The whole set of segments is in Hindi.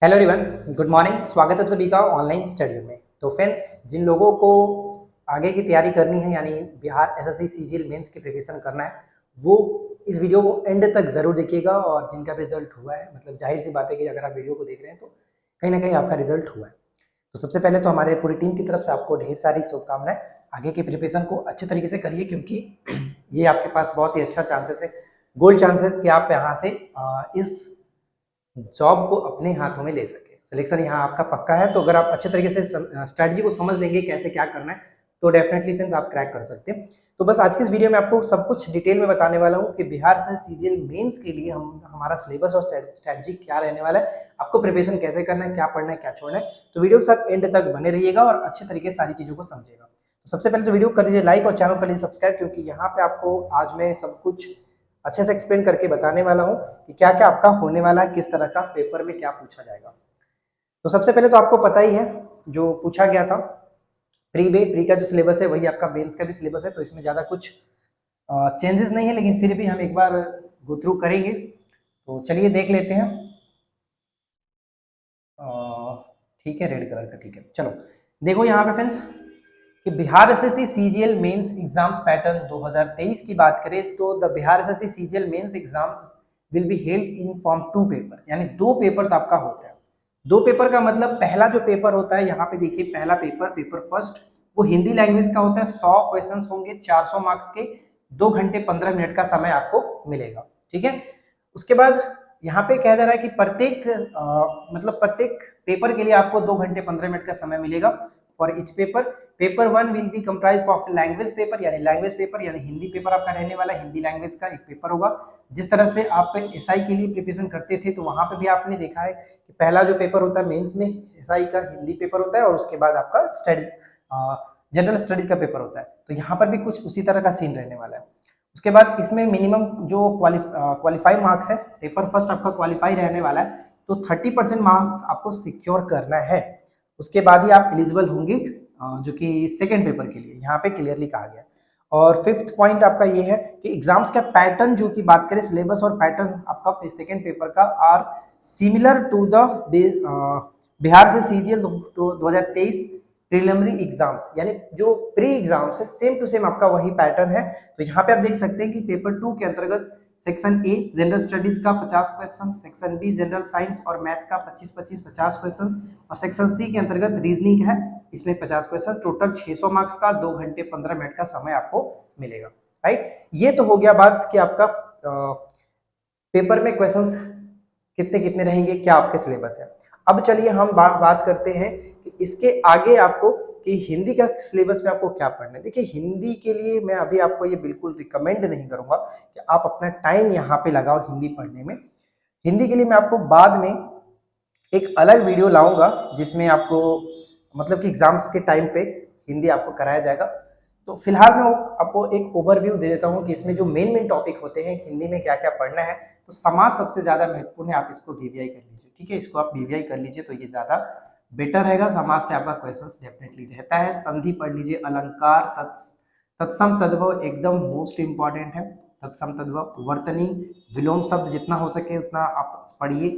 Hello everyone, good morning. स्वागत है आप सभी का ऑनलाइन स्टडी में। तो फ्रेंड्स, जिन लोगों को आगे की तैयारी करनी है यानी बिहार एसएससी सीजीएल मेंस की प्रिपरेशन करना है, वो इस वीडियो को एंड तक ज़रूर देखिएगा। और जिनका रिजल्ट हुआ है, मतलब जाहिर सी बात है कि अगर आप वीडियो को देख रहे हैं तो कहीं ना कहीं आपका रिजल्ट हुआ है। तो सबसे पहले तो हमारे पूरी टीम की तरफ से आपको ढेर सारी शुभकामनाएं। आगे की प्रिपरेशन को अच्छे तरीके से करिए, क्योंकि ये आपके पास बहुत ही अच्छा चांसेस है, गोल्ड चांसेस कि आप यहाँ से इस जॉब को अपने हाथों में ले सके। सिलेक्शन यहाँ आपका पक्का है। तो अगर आप अच्छे तरीके से स्ट्रैटेजी को समझ लेंगे कैसे क्या करना है, तो डेफिनेटली फ्रेंड्स आप क्रैक कर सकते हैं। तो बस आज की इस वीडियो में आपको सब कुछ डिटेल में बताने वाला हूँ कि बिहार से सीजीएल मेंस के लिए हमारा सिलेबस और स्ट्रैटेजी क्या रहने वाला है, आपको प्रिपरेशन कैसे करना है, क्या पढ़ना है, क्या छोड़ना है। तो वीडियो के साथ एंड तक बने रहिएगा और अच्छे तरीके से सारी चीजों को समझिएगा। तो सबसे पहले तो वीडियो कर दीजिए लाइक और चैनल कर लीजिए सब्सक्राइब, क्योंकि यहाँ पे आपको आज मैं सब कुछ अच्छे से एक्सप्लेन करके बताने वाला हूँ कि क्या क्या आपका होने वाला है, किस तरह का पेपर में क्या पूछा जाएगा। तो सबसे पहले तो आपको पता ही है जो पूछा गया था, प्री का जो सिलेबस है वही आपका मेंस का भी सिलेबस है। तो इसमें ज़्यादा कुछ चेंजेस नहीं है, लेकिन फिर भी हम एक बार गो थ्रू करेंगे। तो चलिए देख लेते हैं। ठीक है, रेड कलर का, ठीक है। चलो देखो यहाँ पे फ्रेंड्स कि Bihar SSC CGL mains exams pattern 2023 की बात करें तो the Bihar SSC CGL mains exams will be held in form 2 paper, यानी 2 पेपर्स आपका होता है। 2 पेपर का मतलब पहला जो पेपर होता है, यहाँ पे देखिए पहला पेपर फर्स्ट, वो हिंदी लैंग्वेज का होता है। 100 क्वेश्चंस होंगे, 400 मार्क्स के, 2 घंटे 15 मिनट का समय आपको मिलेगा। ठीक है। उसके बाद यहाँ पे कहा जा रहा है कि प्रत्येक पेपर के लिए आपको 2 घंटे 15 मिनट का समय मिलेगा for each paper. Paper 1 will be comprise of language paper, यानी हिंदी पेपर आपका रहने वाला है। हिंदी लैंग्वेज का एक पेपर होगा। जिस तरह से आप एसआई के लिए प्रिपरेशन करते थे, तो वहां पे भी आपने देखा है कि पहला जो पेपर होता है मेंस में एसआई का हिंदी पेपर होता है, और उसके बाद आपका स्टडीज जनरल स्टडीज का पेपर होता है। तो यहाँ पर भी कुछ उसी तरह का सीन रहने वाला है। उसके बाद इसमें मिनिमम जो क्वालिफाई मार्क्स है, पेपर फर्स्ट आपका क्वालिफाई रहने वाला है, तो 30% मार्क्स आपको सिक्योर करना है। उसके बाद ही आप एलिजिबल होंगे जो कि सेकेंड पेपर के लिए यहाँ पे क्लियरली कहा गया। और 5th पॉइंट आपका ये है कि एग्जाम्स का पैटर्न जो की बात करें, सिलेबस और पैटर्न आपका सेकेंड पेपर का are similar to the Bihar से सीजीएल 2023 प्रीलिमिनरी एग्जाम्स, यानी जो प्री एग्जाम्स है सेम टू सेम आपका वही पैटर्न है। तो यहाँ पे आप देख सकते हैं कि पेपर 2 के अंतर्गत सेक्शन ए जनरल स्टडीज का 50 question, section B general science और मैथ का 25-25-50 क्वेश्चन, और सेक्शन सी के अंतर्गत रीजनिंग है, इसमें 50 क्वेश्चन, टोटल 600 मार्क्स का, 2 घंटे 15 मिनट का समय आपको मिलेगा। राइट, ये तो हो गया बात कि आपका पेपर में क्वेश्चंस कितने कितने रहेंगे, क्या आपके सिलेबस है। अब चलिए हम बात करते हैं कि इसके आगे आपको कि हिंदी का सिलेबस में आपको क्या पढ़ना है। देखिए, हिंदी के लिए मैं अभी आपको ये बिल्कुल रिकमेंड नहीं करूंगा कि आप अपना टाइम यहाँ पे लगाओ हिंदी पढ़ने में। हिंदी के लिए मैं आपको बाद में एक अलग वीडियो लाऊंगा, जिसमें आपको मतलब कि एग्जाम्स के टाइम पे हिंदी आपको कराया जाएगा। तो फिलहाल मैं आपको एक ओवरव्यू दे देता हूँ कि इसमें जो मेन टॉपिक होते हैं हिंदी में क्या क्या पढ़ना है। तो समाज सबसे ज्यादा महत्वपूर्ण है, आप इसको बीवीआई कर लीजिए। ठीक है, इसको आप बीवीआई कर लीजिए तो ये ज्यादा बेटर रहेगा। समाज से आपका क्वेश्चंस डेफिनेटली रहता है। संधि पढ़ लीजिए, अलंकार, तत्सम तद्भव एकदम मोस्ट इंपॉर्टेंट है। तत्सम तद्भव, वर्तनी, विलोम शब्द जितना हो सके उतना आप पढ़िए।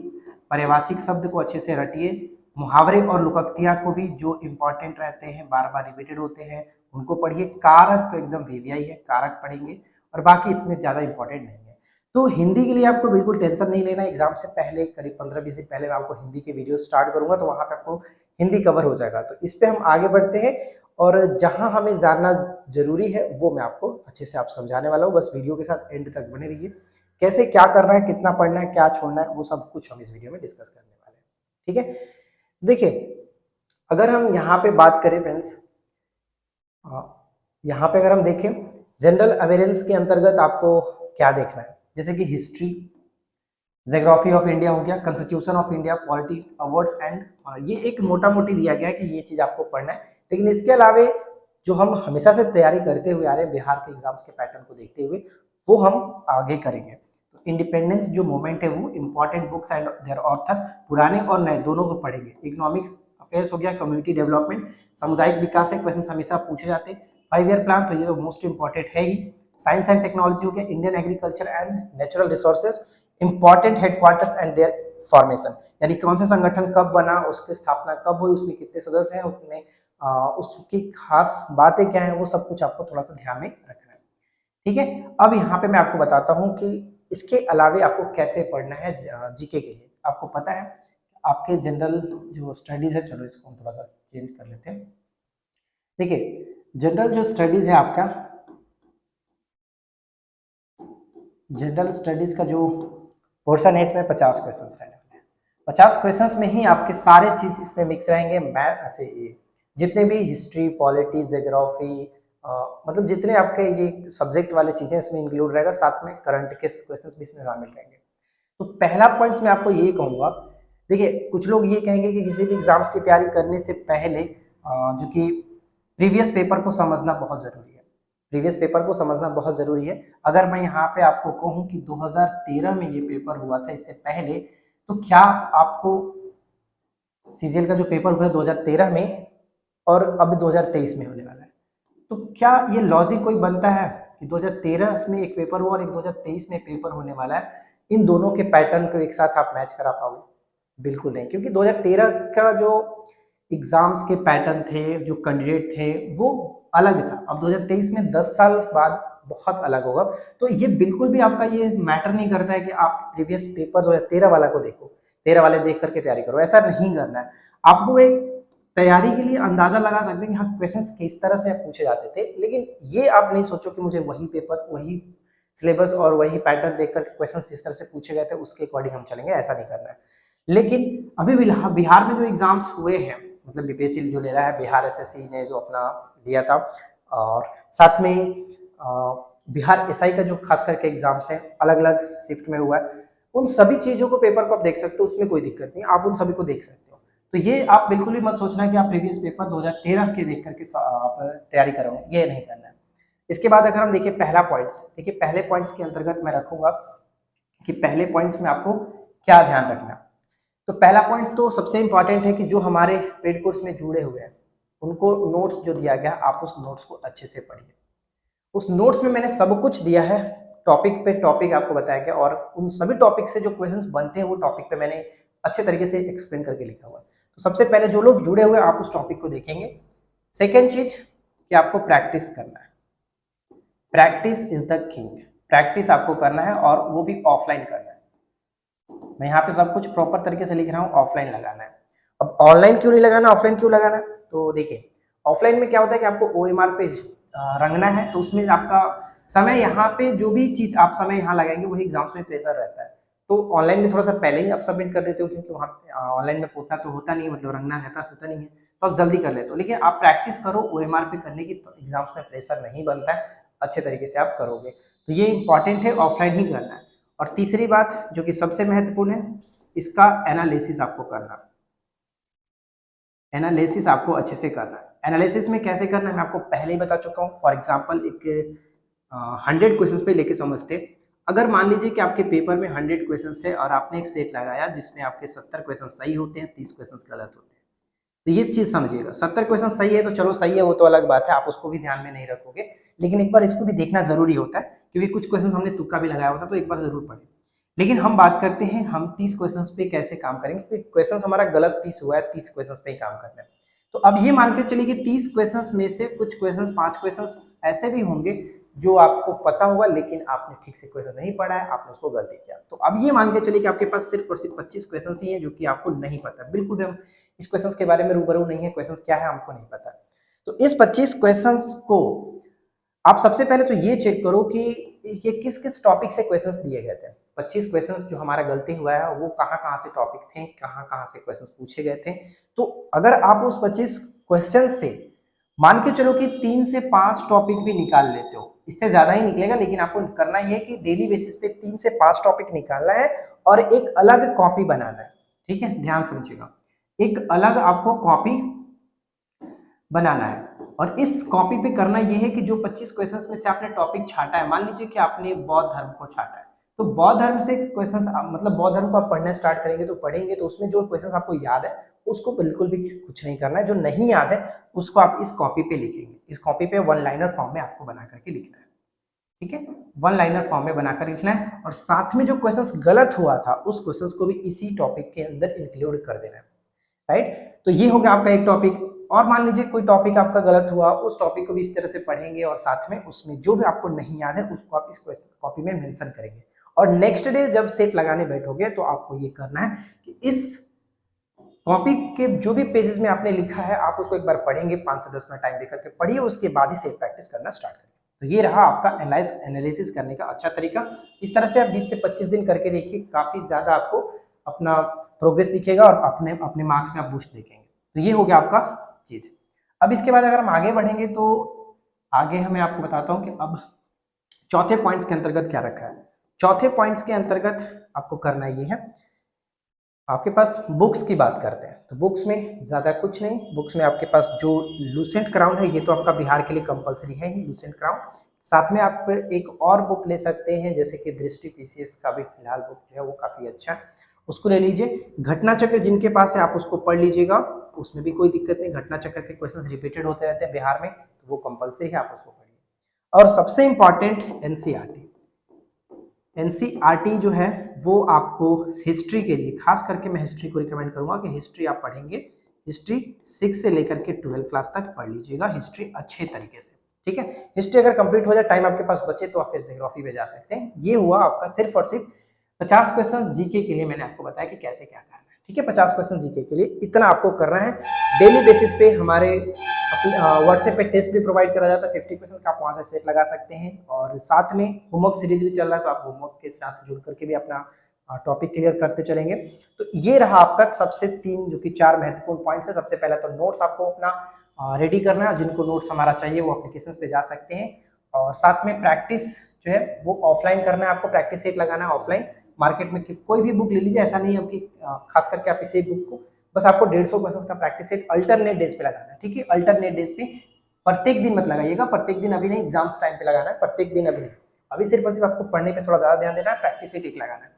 पर्यायवाची शब्द को अच्छे से रटिए। मुहावरे और लुकक्तियां को भी जो इंपॉर्टेंट रहते हैं, बार बार रिपीटेड होते हैं, उनको पढ़िए। कारक तो एकदम वीवीआई है, कारक पढ़ेंगे, और बाकी इसमें ज्यादा इंपॉर्टेंट नहीं है। तो हिंदी के लिए आपको बिल्कुल टेंशन नहीं लेना। एग्जाम से पहले करीब 15-20 दिन पहले मैं आपको हिंदी के वीडियो स्टार्ट करूंगा, तो वहां पे आपको हिंदी कवर हो जाएगा। तो इस पे हम आगे बढ़ते हैं, और जहां हमें जानना जरूरी है वो मैं आपको अच्छे से आप समझाने वाला हूँ। बस वीडियो के साथ एंड तक बने रहिए। कैसे क्या करना है, कितना पढ़ना है, क्या छोड़ना है, वो सब कुछ हम इस वीडियो में डिस्कस करने वाले हैं। ठीक है, देखिए अगर हम यहाँ पे बात करें फ्रेंड्स, यहाँ पे अगर हम देखें जनरल अवेयरेंस के अंतर्गत आपको क्या देखना है, जैसे कि हिस्ट्री, ज्योग्राफी ऑफ इंडिया हो गया, constitution of India, polity, awards and, ये एक मोटा मोटी दिया गया है कि ये चीज आपको पढ़ना है। लेकिन इसके अलावे जो हम हमेशा से तैयारी करते हुए आ रहे हैं बिहार के एग्जाम्स के पैटर्न को देखते हुए, वो हम आगे करेंगे। तो इंडिपेंडेंस जो मूवमेंट है वो important books and their author, पुराने और नए दोनों को पढ़ेंगे। इकोनॉमिक अफेयर्स हो गया, कम्युनिटी डेवलपमेंट, सामुदायिक विकास है, क्वेश्चन हमेशा पूछे जाते हैं। 5 ईयर प्लान, तो ये तो मोस्ट इंपॉर्टेंट है ही। साइंस एंड टेक्नोलॉजी हो गया, Indian agriculture and natural resources, important headquarters and there formation, यानी कौन सा संगठन कब बना, उसकी स्थापना कब हुई, उसमें कितने सदस्य हैं, उसमें उसकी खास बातें क्या है, वो सब कुछ आपको थोड़ा सा ध्यान में रखना है। ठीक है, अब यहाँ पे मैं आपको बताता हूँ कि इसके अलावे आपको कैसे पढ़ना है जीके के लिए। आपको पता है आपके जनरल जो स्टडीज है, चलो इसको हम थोड़ा सा चेंज कर लेते हैं। देखिए जनरल जो स्टडीज है आपका, जनरल स्टडीज का जो पोर्शन है इसमें 50 क्वेश्चन रहने वाले हैं। 50 क्वेश्चन में ही आपके सारे चीज इसमें मिक्स रहेंगे। मैथ, अच्छा ये जितने भी हिस्ट्री, पॉलिटी, ज्योग्राफी, मतलब जितने आपके ये सब्जेक्ट वाले चीजें इसमें इंक्लूड रहेगा, साथ में करंट के क्वेश्चन भी इसमें शामिल रहेंगे। तो पहला पॉइंट्स मैं आपको ये कहूँगा, देखिए कुछ लोग ये कहेंगे कि किसी भी एग्जाम्स की तैयारी करने से पहले जो कि प्रीवियस पेपर को समझना बहुत ज़रूरी है। प्रीवियस पेपर को समझना बहुत ज़रूरी है। अगर मैं यहाँ पे आपको कहूँ कि 2013 में ये पेपर हुआ था, इससे पहले, तो क्या आपको सीजीएल का जो पेपर हुआ 2013 में और अब 2023 में होने वाला है, तो क्या ये लॉजिक कोई बनता है कि 2013 में एक पेपर हुआ और एक 2023 में पेपर होने वाला है, इन दोनों के पैटर्न को एक साथ आप मैच करा पाओगे? बिल्कुल नहीं, क्योंकि 2013 का जो एग्जाम्स के पैटर्न थे, जो कैंडिडेट थे, वो अलग था। अब 2023 में 10 साल बाद बहुत अलग होगा। तो ये बिल्कुल भी आपका ये मैटर नहीं करता है कि आप प्रीवियस पेपर 2013 वाला को देखो, 13 वाले देख करके तैयारी करो, ऐसा नहीं करना है। आपको एक तैयारी के लिए अंदाजा लगा सकते हैं कि हाँ क्वेश्चंस किस तरह से पूछे जाते थे, लेकिन ये आप नहीं सोचो कि मुझे वही पेपर, वही सिलेबस और वही पैटर्न देख करके क्वेश्चंस जिस तरह से पूछे गए थे उसके अकॉर्डिंग हम चलेंगे, ऐसा नहीं करना है। लेकिन अभी बिहार में जो एग्जाम्स हुए हैं, मतलब बीपीएससी जो ले रहा है, बिहार एसएससी ने जो अपना दिया था, और साथ में बिहार एसआई का जो खास करके एग्जाम्स है अलग अलग शिफ्ट में हुआ है, उन सभी चीजों को पेपर को आप देख सकते हो, उसमें कोई दिक्कत नहीं, आप उन सभी को देख सकते हो। तो ये आप बिल्कुल भी मत सोचना कि आप प्रीवियस पेपर 2013 के देख करके आप तैयारी करोगे, ये नहीं करना है। इसके बाद अगर हम देखिए पहला पॉइंट्स, देखिए पहले पॉइंट्स के अंतर्गत मैं रखूंगा कि पहले पॉइंट्स में आपको क्या ध्यान रखना। तो पहला पॉइंट तो सबसे इंपॉर्टेंट है कि जो हमारे पेड कोर्स में जुड़े हुए हैं उनको नोट्स जो दिया गया, आप उस नोट्स को अच्छे से पढ़िए। उस नोट्स में मैंने सब कुछ दिया है, टॉपिक पे टॉपिक आपको बताया गया, और उन सभी टॉपिक से जो क्वेश्चंस बनते हैं वो टॉपिक पे मैंने अच्छे तरीके से एक्सप्लेन करके लिखा हुआ है। तो सबसे पहले जो लोग जुड़े हुए हैं आप उस टॉपिक को देखेंगे। सेकेंड चीज कि आपको प्रैक्टिस करना है, practice is the king. Practice आपको करना है और वो भी ऑफलाइन करना है। मैं यहाँ पे सब कुछ प्रॉपर तरीके से लिख रहा हूँ, ऑफलाइन लगाना है। अब ऑनलाइन क्यों नहीं लगाना, ऑफलाइन क्यों लगाना है? तो देखिए ऑफलाइन में क्या होता है कि आपको ओएमआर पे रंगना है, तो उसमें आपका समय, यहाँ पे जो भी चीज आप समय यहाँ लगाएंगे वही एग्जाम्स में प्रेशर रहता है। तो ऑनलाइन में थोड़ा सा पहले ही आप सबमिट कर देते हो, क्योंकि वहाँ ऑनलाइन में पोता तो होता नहीं है, मतलब रंगना होता नहीं है, तो आप जल्दी कर लेते हो। लेकिन आप प्रैक्टिस करो ओएमआर पे करने की, तो एग्जाम्स में प्रेशर नहीं बनता है, अच्छे तरीके से आप करोगे। तो ये इंपॉर्टेंट है, ऑफलाइन ही करना है। और तीसरी बात जो कि सबसे महत्वपूर्ण है, इसका एनालिसिस आपको करना, एनालिसिस आपको अच्छे से करना है। एनालिसिस में कैसे करना है मैं आपको पहले ही बता चुका हूँ। फॉर एग्जांपल एक 100 क्वेश्चंस पे लेके समझते, अगर मान लीजिए कि आपके पेपर में 100 क्वेश्चंस है और आपने एक सेट लगाया जिसमें आपके 70 क्वेश्चन सही होते हैं, 30 क्वेश्चन गलत होते हैं, तो ये चीज समझिएगा। 70 क्वेश्चन सही है तो चलो सही है, वो तो अलग बात है, आप उसको भी ध्यान में नहीं रखोगे, लेकिन एक बार इसको भी देखना जरूरी होता है, क्योंकि कुछ क्वेश्चन हमने तुक्का भी लगाया होता है, तो एक बार जरूर पढ़े। लेकिन हम बात करते हैं हम 30 क्वेश्चंस पे कैसे काम करेंगे, क्योंकि क्वेश्चंस हमारा गलत 30 हुआ है, 30 क्वेश्चंस पे ही काम करना है। तो अब ये मान के चलिए कि 30 क्वेश्चंस में से कुछ क्वेश्चंस, 5 क्वेश्चंस ऐसे भी होंगे जो आपको पता होगा, लेकिन आपने ठीक से क्वेश्चन नहीं पढ़ा है, आपने उसको गलती किया। तो अब ये मान के चलिए कि आपके पास सिर्फ और सिर्फ 25 क्वेश्चन ही है जो कि आपको नहीं पता, बिल्कुल भी हम इस क्वेश्चन के बारे में रूबरू नहीं है, क्वेश्चन क्या है हमको नहीं पता। तो इस 25 क्वेश्चन को आप सबसे पहले तो ये चेक करो कि ये किस किस टॉपिक से क्वेश्चंस दिए गए थे। 25 क्वेश्चंस जो हमारा गलती हुआ है वो कहाँ से टॉपिक थे, कहाँ से क्वेश्चंस पूछे गए थे। तो अगर आप उस 25 क्वेश्चन से मान के चलो कि 3 से 5 टॉपिक भी निकाल लेते हो, इससे ज्यादा ही निकलेगा, लेकिन आपको करना ये है कि डेली बेसिस पे 3 से 5 टॉपिक निकालना है और एक अलग कॉपी बनाना है। ठीक है, ध्यान समझिएगा, एक अलग आपको कॉपी बनाना है। और इस कॉपी पे करना यह है कि जो 25 क्वेश्चंस में से आपने टॉपिक छाटा है, मान लीजिए कि आपने बौद्ध धर्म को छाटा है, तो बौद्ध धर्म से क्वेश्चंस, मतलब बौद्ध धर्म को आप पढ़ना स्टार्ट करेंगे तो पढ़ेंगे, तो उसमें जो क्वेश्चंस आपको याद है उसको बिल्कुल भी कुछ नहीं करना है, जो नहीं याद है उसको आप इस कॉपी पे लिखेंगे। इस कॉपी पे वन लाइनर फॉर्म में आपको बना करके लिखना है। ठीक है, वन लाइनर फॉर्म में बनाकर लिखना है, और साथ में जो क्वेश्चंस गलत हुआ था उस क्वेश्चंस को भी इसी टॉपिक के अंदर इंक्लूड कर देना है, राइट। तो ये हो गया आपका एक टॉपिक। और मान लीजिए कोई टॉपिक आपका गलत हुआ, उस टॉपिक को भी इस तरह से पढ़ेंगे और साथ में उसमें जो भी आपको नहीं याद है उसको आप इस क्वेश्चन कॉपी में मेंशन करेंगे, और नेक्स्ट डे जब सेट लगाने बैठोगे तो आपको ये करना है कि इस कॉपी के जो भी पेजेस में आपने लिखा है आप उसको एक बार पढ़ेंगे, 5 से 10 मिनट टाइम देकर के पढ़िए, उसके बाद ही सेट प्रैक्टिस करना स्टार्ट करें। तो ये रहा आपका एनालिसिस करने का अच्छा तरीका। इस तरह से आप 20 से 25 दिन करके देखिए, काफी ज्यादा आपको अपना प्रोग्रेस दिखेगा और अपने अपने मार्क्स में आप बूस्ट देखेंगे। तो ये हो गया आपका चीज। अब इसके बाद अगर हम आगे बढ़ेंगे तो आगे मैं आपको बताता हूँ कि अब चौथे पॉइंट्स के अंतर्गत क्या रखा है। चौथे पॉइंट्स के अंतर्गत आपको करना ये है, आपके पास बुक्स की बात करते हैं तो बुक्स में ज़्यादा कुछ नहीं। बुक्स में आपके पास जो लूसेंट क्राउन है, ये तो आपका बिहार के लिए कंपलसरी है ही, लूसेंट क्राउन। साथ में आप एक और बुक ले सकते हैं, जैसे कि दृष्टि पीसीएस का भी फिलहाल बुक जो है वो काफ़ी अच्छा है, उसको ले लीजिए। घटना चक्र जिनके पास है आप उसको पढ़ लीजिएगा, उसमें भी कोई दिक्कत नहीं। घटना चक्र के क्वेश्चन रिपीटेड होते रहते हैं बिहार में, तो वो कंपलसरी है, आप उसको पढ़िए। और सबसे इंपॉर्टेंट एनसीईआरटी। एनसीईआरटी जो है वो आपको हिस्ट्री के लिए, खास करके मैं हिस्ट्री को रिकमेंड करूंगा कि हिस्ट्री आप पढ़ेंगे। हिस्ट्री 6 से लेकर के 12 क्लास तक पढ़ लीजिएगा हिस्ट्री अच्छे तरीके से, ठीक है। हिस्ट्री अगर कंप्लीट हो जाए, टाइम आपके पास बचे, तो आप फिर ज्योग्राफी में जा सकते हैं। ये हुआ आपका सिर्फ और सिर्फ 50 क्वेश्चन जीके के लिए मैंने आपको बताया कि कैसे क्या करना है, ठीक है। 50 क्वेश्चन जीके के लिए इतना आपको करना है। डेली बेसिस पे हमारे व्हाट्सएप पे टेस्ट भी प्रोवाइड करा जाता है, 50 क्वेश्चन का आप वहां से सेट लगा सकते हैं। और साथ में होमवर्क सीरीज भी चल रहा है, तो आप होमवर्क के साथ जुड़ करके भी अपना टॉपिक क्लियर करते चलेंगे। तो ये रहा आपका सबसे 3 जो कि 4 महत्वपूर्ण पॉइंट्स है। सबसे पहला तो नोट्स आपको अपना रेडी करना है, जिनको नोट्स हमारा चाहिए वो एप्लीकेशंस पे जा सकते हैं। और साथ में प्रैक्टिस जो है वो ऑफलाइन करना है, आपको प्रैक्टिस सेट लगाना है ऑफलाइन। मार्केट में कोई भी बुक ले लीजिए, ऐसा नहीं है कि खास करके आप इसी बुक को, बस आपको 150 क्वेश्चन का प्रैक्टिस सेट अल्टरनेट डेज पे लगाना है, ठीक है। अल्टरनेट डेज पे प्रत्येक दिन मत लगाइएगा, प्रत्येक दिन अभी नहीं, एग्जाम्स टाइम पे लगाना है, प्रत्येक दिन अभी नहीं। अभी सिर्फ और सिर्फ आपको पढ़ने पे थोड़ा ज्यादा ध्यान देना है, प्रैक्टिस सेट एक लगाना है।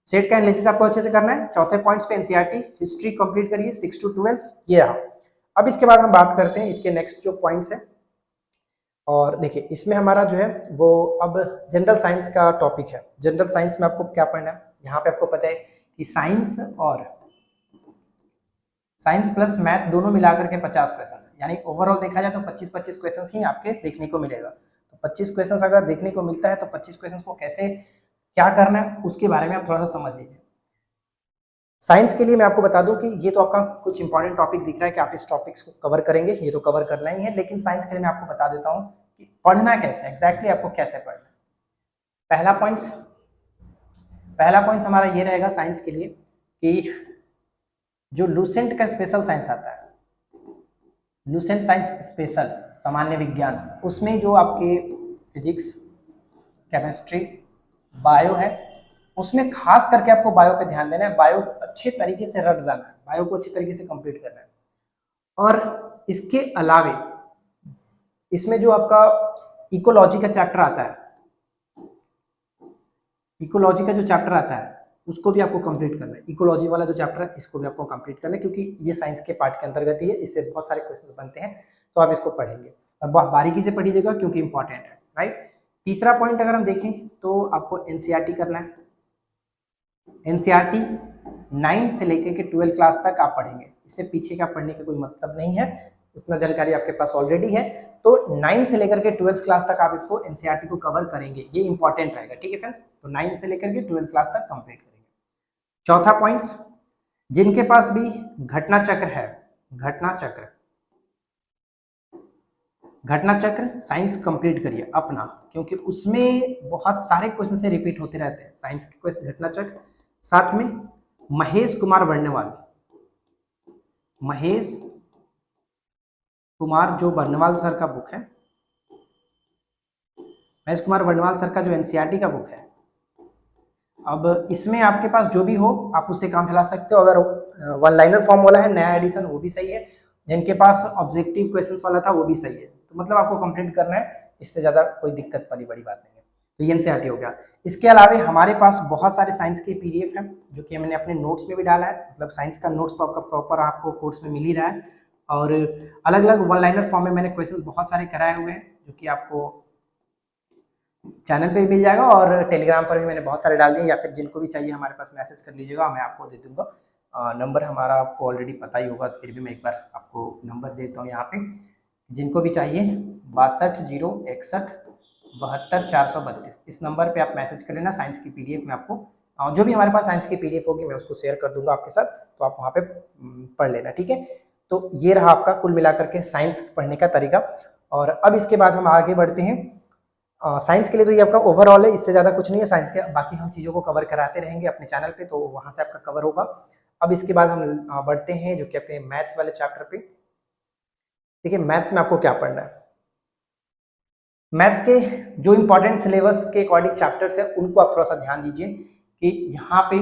सेट का एनालिसिस आपको अच्छे से करना है। चौथे पॉइंट्स पे एनसीईआरटी हिस्ट्री कंप्लीट करिए 6 to 12, ये रहा। अब इसके बाद हम बात करते हैं इसके नेक्स्ट जो पॉइंट्स है। और देखिए इसमें हमारा जो है वो अब जनरल साइंस का टॉपिक है। जनरल साइंस में आपको क्या पढ़ना है, यहाँ पे आपको पता है कि साइंस और साइंस प्लस मैथ दोनों मिलाकर के 50 क्वेश्चन है, यानी ओवरऑल देखा जाए तो 25-25 क्वेश्चन ही आपके देखने को मिलेगा। तो 25 क्वेश्चन अगर देखने को मिलता है तो 25 क्वेश्चन को कैसे क्या करना है उसके बारे में आप थोड़ा सा समझ लीजिए। साइंस के लिए मैं आपको बता दूं कि ये तो आपका कुछ इंपॉर्टेंट टॉपिक दिख रहा है कि आप इस टॉपिक्स को कवर करेंगे, ये तो कवर करना ही है। लेकिन साइंस के लिए मैं आपको बता देता हूं कि पढ़ना कैसे, एग्जैक्टली आपको कैसे पढ़ना है। पहला पॉइंट हमारा ये रहेगा साइंस के लिए कि जो लूसेंट का स्पेशल साइंस आता है, लूसेंट साइंस स्पेशल सामान्य विज्ञान, उसमें जो आपके फिजिक्स, केमिस्ट्री, बायो है, उसमें खास करके आपको बायो पे ध्यान देना है। बायो अच्छे तरीके से रट जाना है, बायो को अच्छे तरीके से कंप्लीट करना है। और इसके अलावे इसमें जो आपका इकोलॉजी का चैप्टर आता है, इकोलॉजी का जो चैप्टर आता है उसको भी आपको कंप्लीट करना है। इकोलॉजी वाला जो चैप्टर है इसको भी आपको कंप्लीट करना है, क्योंकि ये साइंस के पार्ट के अंतर्गत ही है, इससे बहुत सारे क्वेश्चंस बनते हैं, तो आप इसको पढ़ेंगे और बहुत बारीकी से पढ़िएगा क्योंकि इंपॉर्टेंट है, राइट। तीसरा पॉइंट अगर हम देखें तो आपको एनसीईआरटी करना है। एनसीईआरटी 9 से लेकर के 12 क्लास तक आप पढ़ेंगे, इससे पीछे का पढ़ने का कोई मतलब नहीं है, उतना जानकारी आपके पास ऑलरेडी है। तो 9 से लेकर के 12 क्लास तक आप इसको एनसीईआरटी को कवर करेंगे, ये इंपॉर्टेंट रहेगा, ठीक है फ्रेंड्स। तो 9 से लेकर के 12 क्लास तक कंप्लीट करेंगे। चौथा पॉइंट, जिनके पास भी घटना चक्र है, घटना चक्र साइंस कंप्लीट करिए अपना, क्योंकि उसमें बहुत सारे क्वेश्चन से रिपीट होते रहते हैं साइंस के क्वेश्चन, घटना चक्र। साथ में महेश कुमार जो बर्नवाल सर का बुक है, महेश कुमार बर्नवाल सर का जो एनसीईआरटी का बुक है, अब इसमें आपके पास जो भी हो आप उससे काम फैला सकते हो। अगर वन लाइनर फॉर्म वाला है नया एडिशन वो भी सही है, जिनके पास ऑब्जेक्टिव क्वेश्चंस वाला था वो भी सही है। तो मतलब आपको कंप्लीट करना है, इससे ज़्यादा कोई दिक्कत वाली बड़ी बात नहीं है। तो ये एनसीईआरटी हो गया। इसके अलावा हमारे पास बहुत सारे साइंस के पीडीएफ हैं जो कि मैंने अपने नोट्स में भी डाला है, मतलब साइंस का नोट्स तो आपका प्रॉपर आपको कोर्स में मिल ही रहा है। और अलग अलग वन लाइनर फॉर्म में मैंने क्वेश्चन बहुत सारे कराए हुए हैं जो कि आपको चैनल पे भी मिल जाएगा और टेलीग्राम पर भी मैंने बहुत सारे डाल दिए, या फिर जिनको भी चाहिए हमारे पास मैसेज कर लीजिएगा, मैं आपको दे दूंगा। नंबर हमारा आपको ऑलरेडी पता ही होगा, फिर भी मैं एक बार आपको नंबर देता हूँ यहाँ पे, जिनको भी चाहिए 62016172 इस नंबर पे आप मैसेज कर लेना। साइंस की पीडीएफ में आपको जो भी हमारे पास साइंस की पीडीएफ होगी मैं उसको शेयर कर दूंगा आपके साथ, तो आप वहाँ पे पढ़ लेना, ठीक है। तो ये रहा आपका कुल मिलाकर के साइंस पढ़ने का तरीका। और अब इसके बाद हम आगे बढ़ते हैं। साइंस के लिए तो ये आपका ओवरऑल है, इससे ज़्यादा कुछ नहीं है साइंस के, बाकी हम चीज़ों को कवर कराते रहेंगे अपने चैनल पे, तो वहाँ से आपका कवर होगा। अब इसके बाद हम बढ़ते हैं जो कि अपने मैथ्स वाले चैप्टर पे। देखिए मैथ्स में आपको क्या पढ़ना है। मैथ्स के जो इंपॉर्टेंट सिलेबस के अकॉर्डिंग चैप्टर्स है उनको आप थोड़ा सा ध्यान दीजिए कि यहाँ पे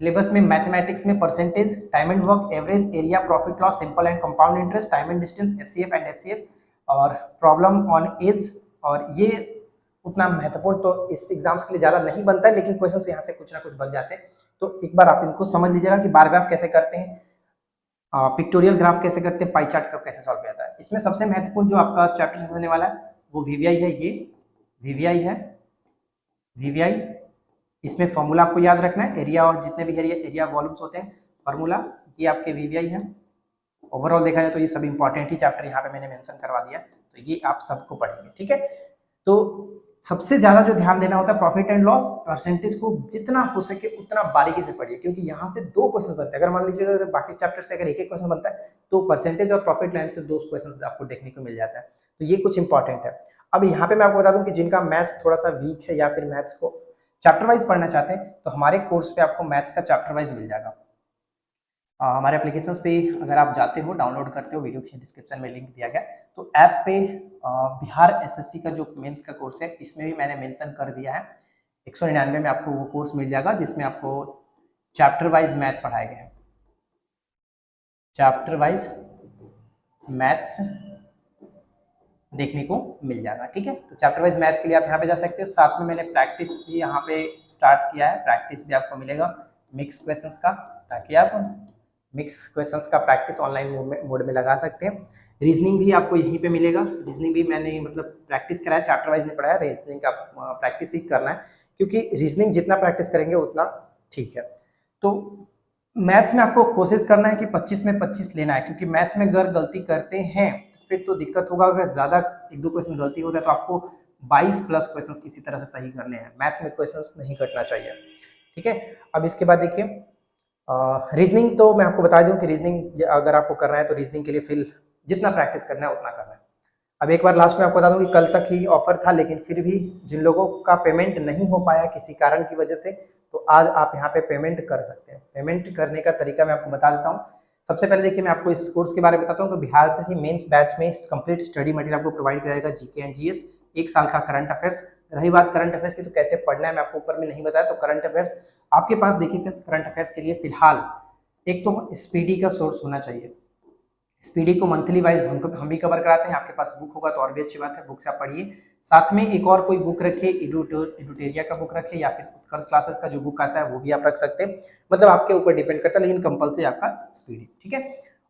सिलेबस में मैथमेटिक्स में percentage, time and work, average, area, profit loss, simple and compound interest, time and distance, HCF and HCF और प्रॉब्लम ऑन एज, और ये उतना महत्वपूर्ण तो इस एग्जाम्स के लिए ज़्यादा नहीं बनता है, लेकिन क्वेश्चंस यहाँ से कुछ ना कुछ बन जाते हैं। तो एक बार आप इनको समझ लीजिएगा कि बार ग्राफ कैसे करते हैं, पिक्टोरियल ग्राफ कैसे करते हैं, पाई चार्ट का कैसे सॉल्व किया जाता है। इसमें सबसे महत्वपूर्ण जो आपका चैप्टर होने वाला है वो वीवीआई है। ये वीवीआई है, वीवीआई इसमें फॉर्मूला आपको याद रखना है, एरिया और जितने भी एरिया वॉल्यूम्स होते हैं फॉर्मूला, ये आपके वीवीआई है। ओवरऑल देखा जाए तो ये सब इंपॉर्टेंट ही चैप्टर यहाँ पे मैंने मेंशन करवा दिया, तो ये आप सबको पढ़ेंगे, ठीक है। तो सबसे ज्यादा जो ध्यान देना होता है प्रॉफिट एंड लॉस परसेंटेज को जितना हो सके उतना बारीकी से पढ़िए, क्योंकि यहाँ से 2 क्वेश्चन बनते हैं। अगर मान लीजिए अगर बाकी चैप्टर से अगर एक क्वेश्चन बनता है तो परसेंटेज और प्रॉफिट लाइन से 2 क्वेश्चन आपको देखने को मिल जाता है, तो ये कुछ इंपॉर्टेंट है। अब यहाँ पे मैं आपको बता दूं कि जिनका मैथ्स थोड़ा सा वीक है या फिर मैथ्स को चैप्टर वाइज पढ़ना चाहते हैं तो हमारे कोर्स पे आपको मैथ्स का चैप्टर वाइज मिल जाएगा। हमारे एप्लीकेशंस पे अगर आप जाते हो, डाउनलोड करते हो, वीडियो के डिस्क्रिप्शन में लिंक दिया गया, तो ऐप पे बिहार एसएससी का जो मेंस का कोर्स है इसमें भी मैंने मेंशन कर दिया है। 199 में आपको वो कोर्स मिल जाएगा जिसमें आपको चैप्टर वाइज मैथ पढ़ाए गए हैं, चैप्टर वाइज मैथ्स देखने को मिल जाएगा, ठीक है। तो चैप्टर वाइज मैथ्स के लिए आप यहाँ पे जा सकते हो। साथ में मैंने प्रैक्टिस भी यहाँ पे स्टार्ट किया है, प्रैक्टिस भी आपको मिलेगा मिक्स क्वेश्चंस का, ताकि आप मिक्स क्वेश्चंस का प्रैक्टिस ऑनलाइन मोड में लगा सकते हैं। रीजनिंग भी आपको यहीं पे मिलेगा, रीजनिंग भी मैंने मतलब प्रैक्टिस कराया, चैप्टर वाइज नहीं पढ़ाया, रीजनिंग का प्रैक्टिस ही करना है, क्योंकि रीजनिंग जितना प्रैक्टिस करेंगे उतना ठीक है। तो मैथ्स में आपको कोशिश करना है कि 25 में 25 लेना है, क्योंकि मैथ्स में अगर गलती करते हैं फिर तो दिक्कत होगा। अगर ज़्यादा 1-2 क्वेश्चन गलती होता है तो आपको 22 प्लस क्वेश्चन किसी तरह से सही करने हैं, मैथ में क्वेश्चन नहीं कटना चाहिए, ठीक है। अब इसके बाद देखिए रीजनिंग, तो मैं आपको बता दूं कि रीजनिंग अगर आपको करना है तो रीजनिंग के लिए फिर जितना प्रैक्टिस करना है उतना करना है। अब एक बार लास्ट में आपको बता दूं कि कल तक ही ऑफर था, लेकिन फिर भी जिन लोगों का पेमेंट नहीं हो पाया किसी कारण की वजह से, तो आज आप यहाँ पे पेमेंट कर सकते हैं। पेमेंट करने का तरीका मैं आपको बता देता हूँ। सबसे पहले देखिए मैं आपको इस कोर्स के बारे में बताता हूँ। तो बिहार एसएससी मेंस बैच में कंप्लीट स्टडी मटेरियल आपको प्रोवाइड कराएगा, जीके एंड जीएस, 1 साल का करंट अफेयर्स। रही बात करंट अफेयर्स की तो कैसे पढ़ना है मैं आपको ऊपर में नहीं बताया, तो करंट अफेयर्स आपके पास देखिए फ्रेंड्स, करंट अफेयर्स के लिए फिलहाल एक तो स्पीडी का सोर्स होना चाहिए। स्पीडी को मंथली वाइज हम भी कवर कराते हैं, आपके पास बुक होगा तो और भी अच्छी बात है, बुक से आप पढ़िए। साथ में एक और कोई बुक रखिए, एडुटेरिया का बुक रखिए, या फिर उत्कर्ष क्लासेस का जो बुक आता है वो भी आप रख सकते हैं, मतलब आपके ऊपर डिपेंड करता है, लेकिन कंपल्सरी आपका स्पीडी, ठीक है।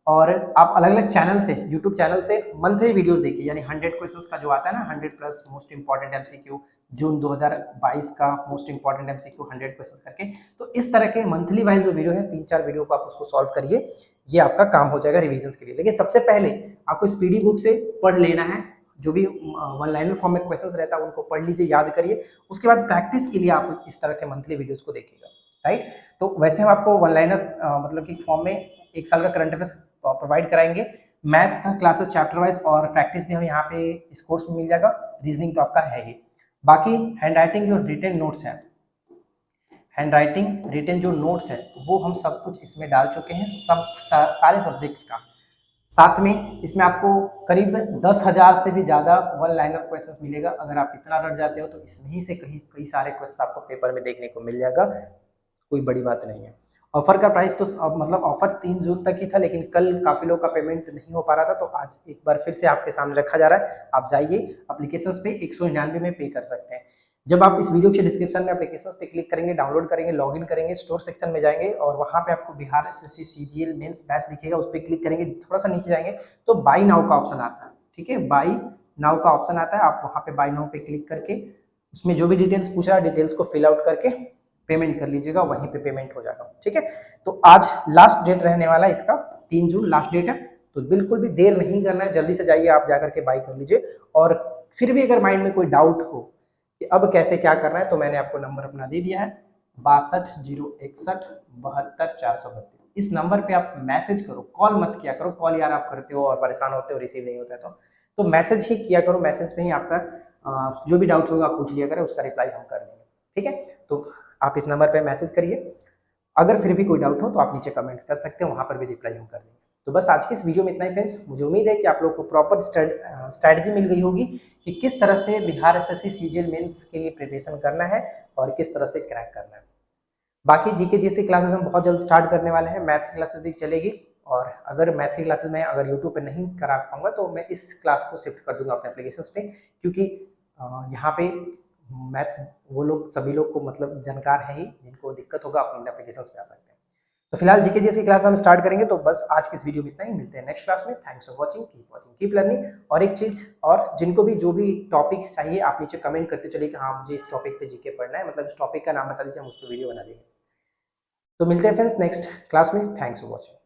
और आप अलग अलग चैनल से, यूट्यूब चैनल से मंथली वीडियोस देखिए, यानी 100 क्वेश्चंस का जो आता है ना, 100 प्लस मोस्ट इंपॉर्टेंट एमसीक्यू, जून 2022 का मोस्ट इंपॉर्टेंट एमसीक्यू 100 क्वेश्चंस करके, तो इस तरह के मंथली वाइज जो वीडियो है 3-4 वीडियो को आप उसको सॉल्व करिए, ये आपका काम हो जाएगा रिवीजन के लिए। लेकिन सबसे पहले आपको स्पीडी बुक से पढ़ लेना है, जो भी वन लाइनर फॉर्म में क्वेश्चंस रहता है उनको पढ़ लीजिए, याद करिए। उसके बाद प्रैक्टिस के लिए आप इस तरह के मंथली वीडियोस को देखिएगा, राइट। तो वैसे हम आपको वन लाइनर मतलब कि फॉर्म में 1 साल का करंट अफेयर्स प्रोवाइड कराएंगे, मैथ्स का क्लासेस चैप्टर वाइज, और प्रैक्टिस भी हम यहाँ पे इस कोर्स में मिल जाएगा। रीजनिंग तो आपका है ही, बाकी हैंड राइटिंग जो रिटन नोट्स है, हैंड राइटिंग रिटन जो नोट्स है वो हम सब कुछ इसमें डाल चुके हैं, सब सारे सब्जेक्ट्स का। साथ में इसमें आपको करीब 10,000 से भी ज़्यादा वन लाइनर क्वेश्चंस मिलेगा। अगर आप इतना रट जाते हो तो इसमें ही से कई सारे क्वेश्चन आपको पेपर में देखने को मिल जाएगा, कोई बड़ी बात नहीं है। ऑफर का प्राइस तो मतलब ऑफर 3 जून तक ही था, लेकिन कल काफ़ी लोगों का पेमेंट नहीं हो पा रहा था, तो आज एक बार फिर से आपके सामने रखा जा रहा है। आप जाइए एप्लीकेशंस पे 199 में पे कर सकते हैं। जब आप इस वीडियो के डिस्क्रिप्शन में एप्लीकेशंस पे क्लिक करेंगे, डाउनलोड करेंगे, लॉगिन करेंगे, स्टोर सेक्शन में जाएंगे और वहाँ पे आपको Bihar SSC CGL mains batch दिखेगा, उस पर क्लिक करेंगे, थोड़ा सा नीचे जाएंगे तो बाई नाउ का ऑप्शन आता है, ठीक है, बाई नाउ का ऑप्शन आता है। आप वहाँ पे बाई नाउ पे क्लिक करके उसमें जो भी डिटेल्स पूछा डिटेल्स को फिल आउट करके पेमेंट कर लीजिएगा, वहीं पे पेमेंट हो जाएगा। ठीक है, तो आज लास्ट डेट रहने वाला है इसका, 3 जून लास्ट डेट है, तो बिल्कुल भी देर नहीं करना है, जल्दी से जाइए आप जाकर के बाई कर लीजिए। और फिर भी अगर माइंड में कोई डाउट हो कि अब कैसे क्या करना है, तो मैंने आपको नंबर अपना दे दिया है 6201617432। इस नंबर पे आप मैसेज करो, कॉल मत किया करो, कॉल यार आप करते हो और परेशान होते हो, रिसीव नहीं होता है तो मैसेज ही किया करो, मैसेज पे ही आपका जो भी डाउट होगा आप पूछ लिया करें, उसका रिप्लाई हम कर देंगे। ठीक है, तो आप इस नंबर पे मैसेज करिए, अगर फिर भी कोई डाउट हो तो आप नीचे कमेंट्स कर सकते हैं, वहां पर भी रिप्लाई हम कर देंगे। तो बस आज की इस वीडियो में इतना ही फ्रेंड्स, मुझे उम्मीद है कि आप लोग को प्रॉपर स्ट्रेटजी मिल गई होगी कि किस तरह से बिहार एसएससी सीजीएल मेंस के लिए प्रिपरेशन करना है और किस तरह से क्रैक करना है। बाकी जीके जीएस क्लासेस हम बहुत जल्द स्टार्ट करने वाले हैं, मैथ्स की क्लासेस भी चलेगी, और अगर मैथ्स की क्लासेस मैं अगर यूट्यूब पे नहीं करा पाऊंगा तो मैं इस क्लास को शिफ्ट कर दूंगा अपने एप्लीकेशंस पे, क्योंकि यहाँ पे मैथ्स वो लोग सभी लोग को मतलब जानकार है ही, जिनको दिक्कत होगा अपने एप्लीकेशंस पे आ सकते हैं। तो फिलहाल जीके जीएस की क्लास हम स्टार्ट करेंगे, तो बस आज की इस वीडियो में इतना ही, मिलते हैं नेक्स्ट क्लास में। Thanks for watching, keep learning. और एक चीज और, जिनको भी जो भी टॉपिक चाहिए आप नीचे कमेंट करते चलिए कि हाँ मुझे इस टॉपिक पे जीके पढ़ना है, मतलब इस टॉपिक का नाम बता दीजिए, हम उस पर वीडियो बना देंगे। तो मिलते हैं फ्रेंड्स नेक्स्ट क्लास में, थैंक्स फॉर वॉचिंग।